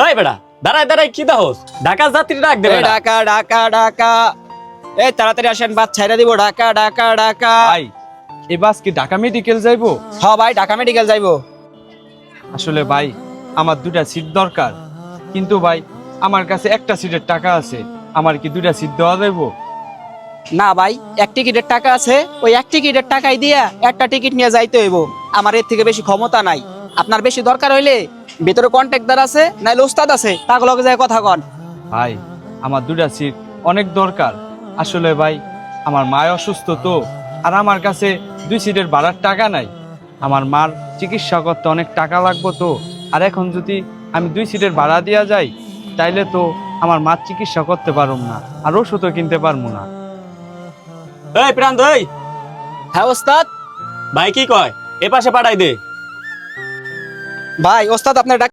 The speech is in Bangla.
এই বেটা দাঁড়ায় দাঁড়ায় কি দাহস? ঢাকা যাত্রী ডাক দে বেটা। ঢাকা ঢাকা ঢাকা, এই তাড়াতাড়ি আসেন, বাস ছাইরা দিব। ঢাকা ঢাকা ঢাকা। ভাই এই বাস কি ঢাকা মেডিকেল যাইবো? হ ভাই, ঢাকা মেডিকেল যাইবো। আসলে ভাই আমার 2টা সিট দরকার, কিন্তু ভাই আমার কাছে একটা সিটের টাকা আছে, আমার কি 2টা সিট দেওয়া যাইবো? না ভাই, এক টিকিটের টাকা আছে, ওই এক টিকিটের টাকাই দিয়া একটা টিকিট নিয়ে যাইতে হইব। আমার এর থেকে বেশি ক্ষমতা নাই। আপনার বেশি দরকার হইলে ভিতরে কন্ট্রাক্টর আছে, নাইলে ওস্তাদ আছে, তাকে লগে যায় কথা কন। ভাই আমার 2টা সিট অনেক দরকার। আসলে ভাই আমার মা অসুস্থ তো, আর আমার কাছে 2 সিটের ভাড়ার টাকা নাই। আমার মার চিকিৎসা করতে অনেক টাকা লাগবে তো, আর এখন যদি আমি 2 সিটের ভাড়া দেওয়া যাই তাইলে তো আমার মার চিকিৎসা করতে পারবো না, আর ওষুধও কিনতে পারবো না। এই প্রান্ত, এই হ্যাঁ ওস্তাদ। ভাই কি কয় এ পাশে পাঠাই দে। ভাই ওস্তাদ আপনার